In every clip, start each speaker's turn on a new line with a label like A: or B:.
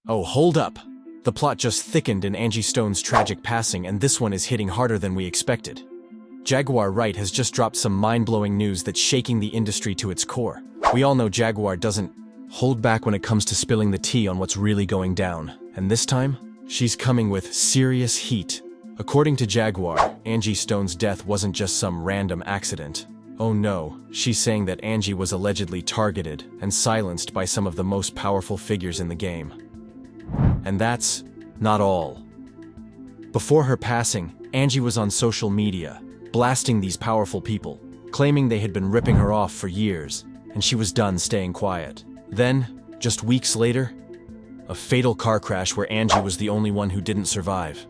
A: Oh, hold up! The plot just thickened in Angie Stone's tragic passing, and this one is hitting harder than we expected. Jaguar Wright has just dropped some mind-blowing news that's shaking the industry to its core. We all know Jaguar doesn't hold back when it comes to spilling the tea on what's really going down. And this time, she's coming with serious heat. According to Jaguar, Angie Stone's death wasn't just some random accident. Oh no, she's saying that Angie was allegedly targeted and silenced by some of the most powerful figures in the game. And that's not all. Before her passing, Angie was on social media, blasting these powerful people, claiming they had been ripping her off for years, and she was done staying quiet. Then, just weeks later, a fatal car crash where Angie was the only one who didn't survive.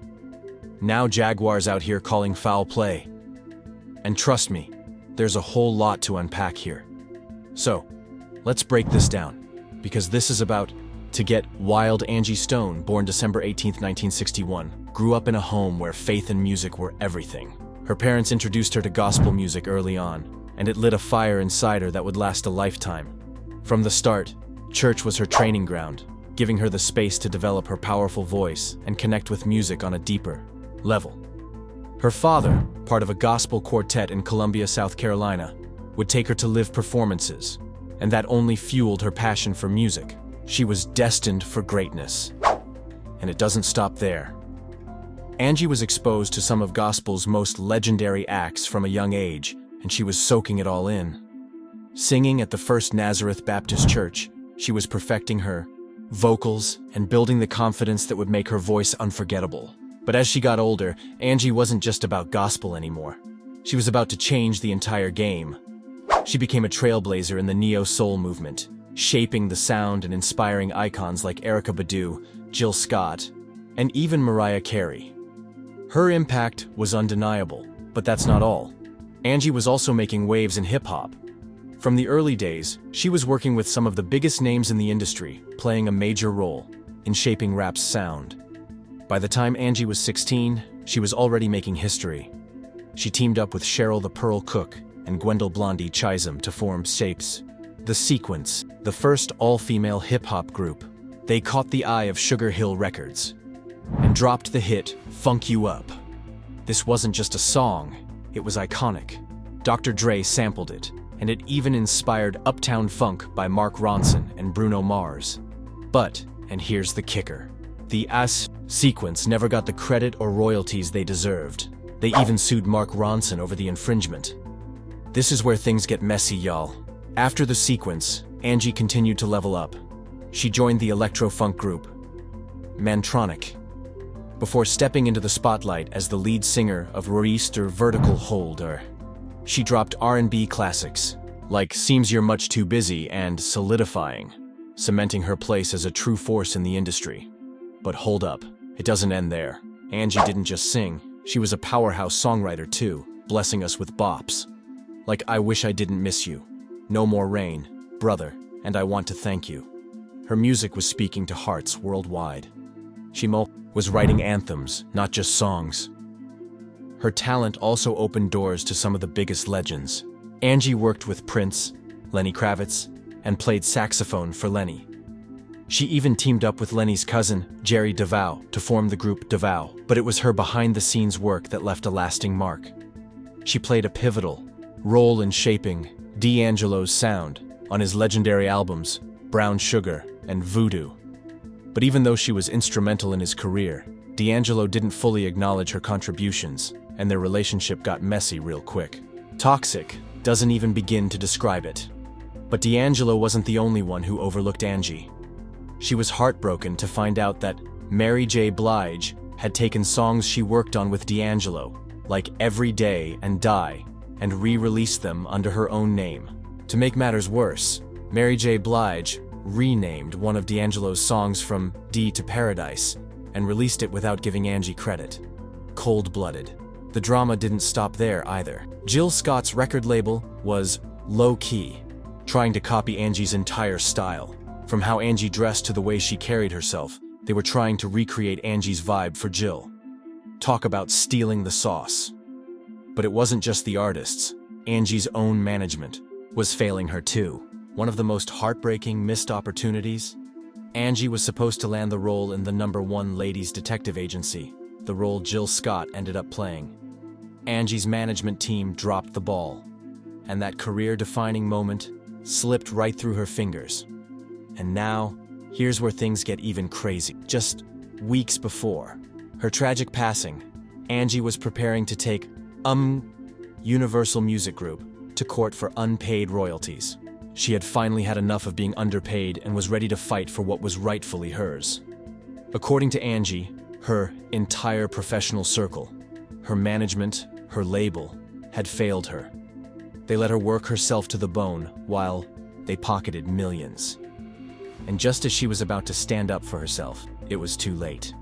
A: Now Jaguar's out here calling foul play. And trust me, there's a whole lot to unpack here. So, let's break this down, because this is about to get wild. Angie Stone, born December 18, 1961, grew up in a home where faith and music were everything. Her parents introduced her to gospel music early on, and it lit a fire inside her that would last a lifetime. From the start, church was her training ground, giving her the space to develop her powerful voice and connect with music on a deeper level. Her father, part of a gospel quartet in Columbia, South Carolina, would take her to live performances, and that only fueled her passion for music. She was destined for greatness. And it doesn't stop there. Angie was exposed to some of gospel's most legendary acts from a young age, and she was soaking it all in. Singing at the First Nazareth Baptist Church, she was perfecting her vocals and building the confidence that would make her voice unforgettable. But as she got older, Angie wasn't just about gospel anymore. She was about to change the entire game. She became a trailblazer in the neo-soul movement, shaping the sound and inspiring icons like Erykah Badu, Jill Scott, and even Mariah Carey. Her impact was undeniable, but that's not all. Angie was also making waves in hip-hop. From the early days, she was working with some of the biggest names in the industry, playing a major role in shaping rap's sound. By the time Angie was 16, she was already making history. She teamed up with Cheryl the Pearl Cook and Gwendol Blondie Chisholm to form Shapes, The Sequence, the first all-female hip-hop group. They caught the eye of Sugar Hill Records and dropped the hit Funk You Up. This wasn't just a song, it was iconic. Dr. Dre sampled it, and it even inspired Uptown Funk by Mark Ronson and Bruno Mars. But, and here's the kicker, the Sequence never got the credit or royalties they deserved. They even sued Mark Ronson over the infringement. This is where things get messy, y'all. After The Sequence, Angie continued to level up. She joined the electro-funk group Mantronic, before stepping into the spotlight as the lead singer of Royster Vertical Holder. She dropped R&B classics, like Seems You're Much Too Busy and Solidifying, cementing her place as a true force in the industry. But hold up, it doesn't end there. Angie didn't just sing, she was a powerhouse songwriter too, blessing us with bops like I Wish I Didn't Miss You, No More Rain, Brother, and I Want to Thank You. Her music was speaking to hearts worldwide. She was writing anthems, not just songs. Her talent also opened doors to some of the biggest legends. Angie worked with Prince, Lenny Kravitz, and played saxophone for Lenny. She even teamed up with Lenny's cousin, Jerry DeVoe, to form the group DeVoe, but it was her behind-the-scenes work that left a lasting mark. She played a pivotal role in shaping D'Angelo's sound on his legendary albums, Brown Sugar and Voodoo. But even though she was instrumental in his career, D'Angelo didn't fully acknowledge her contributions, and their relationship got messy real quick. Toxic doesn't even begin to describe it. But D'Angelo wasn't the only one who overlooked Angie. She was heartbroken to find out that Mary J. Blige had taken songs she worked on with D'Angelo, like Every Day and Die, and re-released them under her own name. To make matters worse, Mary J. Blige renamed one of D'Angelo's songs from D to Paradise and released it without giving Angie credit. Cold-blooded. The drama didn't stop there either. Jill Scott's record label was low-key, trying to copy Angie's entire style. From how Angie dressed to the way she carried herself, they were trying to recreate Angie's vibe for Jill. Talk about stealing the sauce. But it wasn't just the artists. Angie's own management was failing her too. One of the most heartbreaking missed opportunities? Angie was supposed to land the role in the #1 ladies detective agency, the role Jill Scott ended up playing. Angie's management team dropped the ball, and that career-defining moment slipped right through her fingers. And now, here's where things get even crazy. Just weeks before her tragic passing, Angie was preparing to take Universal Music Group to court for unpaid royalties. She had finally had enough of being underpaid and was ready to fight for what was rightfully hers. According to Angie, her entire professional circle, her management, her label, had failed her. They let her work herself to the bone while they pocketed millions. And just as she was about to stand up for herself, it was too late.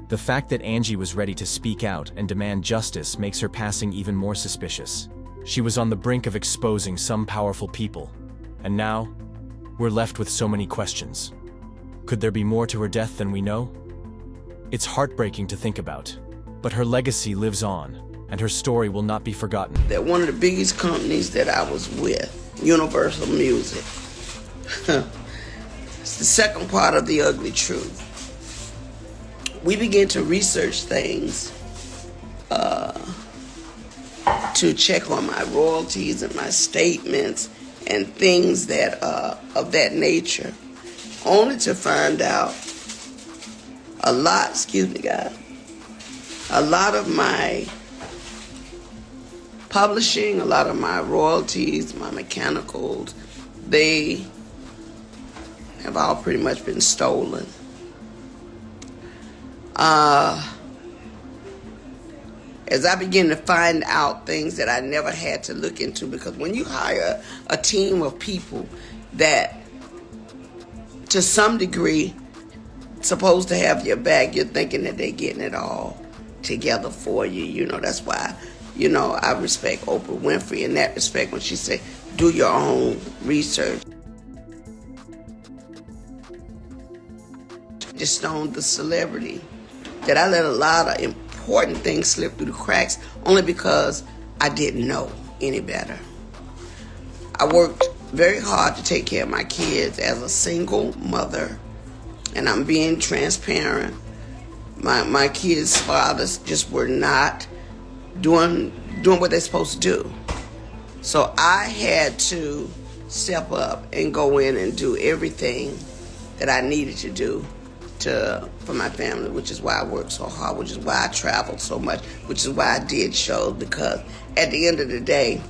A: The fact that Angie was ready to speak out and demand justice makes her passing even more suspicious. She was on the brink of exposing some powerful people, and now we're left with so many questions. Could there be more to her death than we know? It's heartbreaking to think about, but her legacy lives on, and her story will not be forgotten.
B: That one of the biggest companies that I was with, Universal Music, it's the second part of the ugly truth. We began to research things to check on my royalties and my statements and things that of that nature, only to find out a lot of my publishing, a lot of my royalties, my mechanicals, they have all pretty much been stolen. As I begin to find out things that I never had to look into, because when you hire a team of people that to some degree supposed to have your back, you're thinking that they're getting it all together for you. You know, that's why, I respect Oprah Winfrey in that respect when she said, do your own research. Just Stone, the celebrity, that I let a lot of important things slip through the cracks only because I didn't know any better. I worked very hard to take care of my kids as a single mother, and I'm being transparent. My kids' fathers just were not doing what they're supposed to do. So I had to step up and go in and do everything that I needed to do for my family, which is why I worked so hard, which is why I traveled so much, which is why I did shows, because at the end of the day,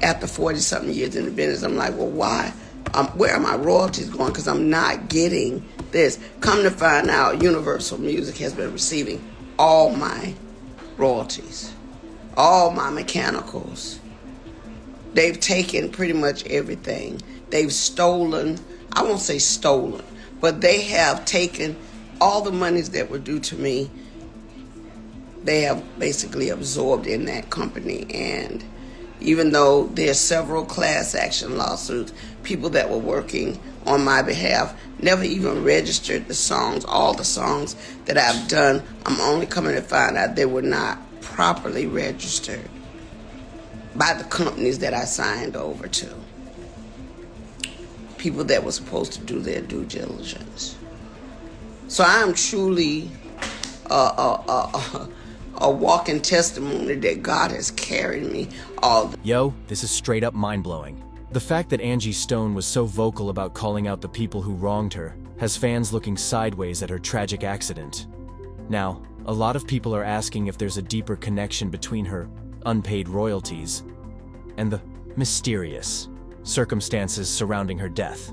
B: after 40-something years in the business, I'm like, well, why? Where are my royalties going? Because I'm not getting this. Come to find out, Universal Music has been receiving all my royalties, all my mechanicals. They've taken pretty much everything. They've stolen, I won't say stolen, but they have taken all the monies that were due to me. They have basically absorbed in that company. And even though there's several class action lawsuits, people that were working on my behalf never even registered the songs. All the songs that I've done, I'm only coming to find out they were not properly registered by the companies that I signed over to. People that were supposed to do their due diligence. So I am truly a walking testimony that God has carried me all.
A: Yo, this is straight up mind-blowing. The fact that Angie Stone was so vocal about calling out the people who wronged her has fans looking sideways at her tragic accident. Now, a lot of people are asking if there's a deeper connection between her unpaid royalties and the mysterious circumstances surrounding her death.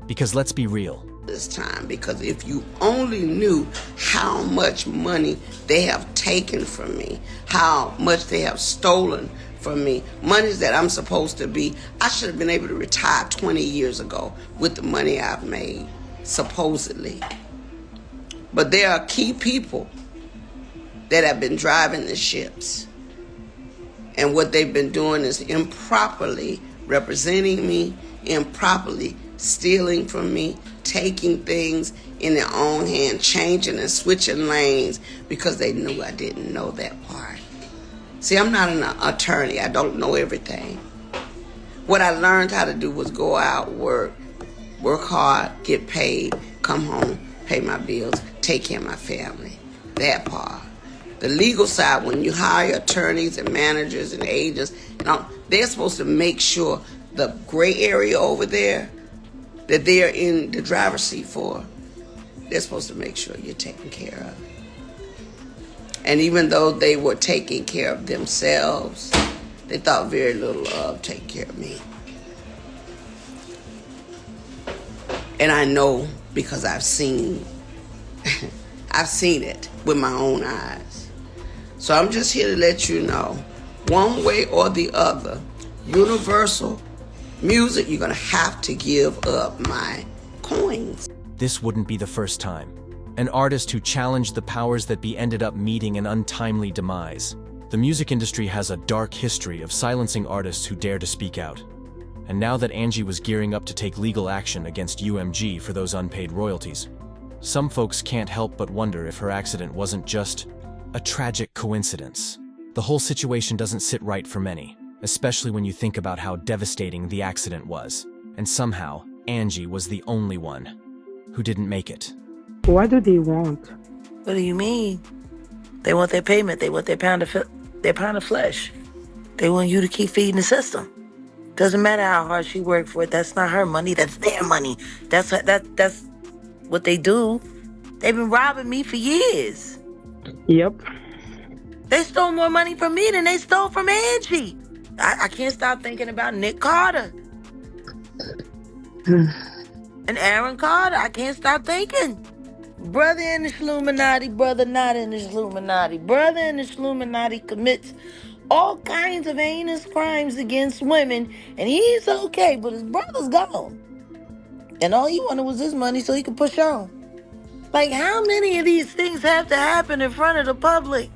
A: Because let's be real.
B: This time, because if you only knew how much money they have taken from me, how much they have stolen from me, monies that I'm supposed to be, I should have been able to retire 20 years ago with the money I've made, supposedly. But there are key people that have been driving the ships. And what they've been doing is improperly representing me, improperly stealing from me, taking things in their own hand, changing and switching lanes because they knew I didn't know that part. See, I'm not an attorney. I don't know everything. What I learned how to do was go out, work, work hard, get paid, come home, pay my bills, take care of my family. That part. The legal side, when you hire attorneys and managers and agents, they're supposed to make sure the gray area over there that they're in the driver's seat for, they're supposed to make sure you're taken care of. And even though they were taking care of themselves, they thought very little of taking care of me. And I know because I've seen it with my own eyes. So I'm just here to let you know, one way or the other, Universal Music, you're going to have to give up my coins.
A: This wouldn't be the first time. An artist who challenged the powers that be ended up meeting an untimely demise. The music industry has a dark history of silencing artists who dare to speak out. And now that Angie was gearing up to take legal action against UMG for those unpaid royalties, some folks can't help but wonder if her accident wasn't just a tragic coincidence. The whole situation doesn't sit right for many, especially when you think about how devastating the accident was. And somehow, Angie was the only one who didn't make it.
C: What do they want?
D: What do you mean? They want their payment. They want their pound of flesh. They want you to keep feeding the system. Doesn't matter how hard she worked for it. That's not her money. That's their money. That's what they do. They've been robbing me for years.
C: Yep.
D: They stole more money from me than they stole from Angie. I can't stop thinking about Nick Carter. And Aaron Carter. I can't stop thinking. Brother in the Illuminati, brother not in the Illuminati. Brother in the Illuminati commits all kinds of heinous crimes against women, and he's okay, but his brother's gone. And all he wanted was his money so he could push on. Like, how many of these things have to happen in front of the public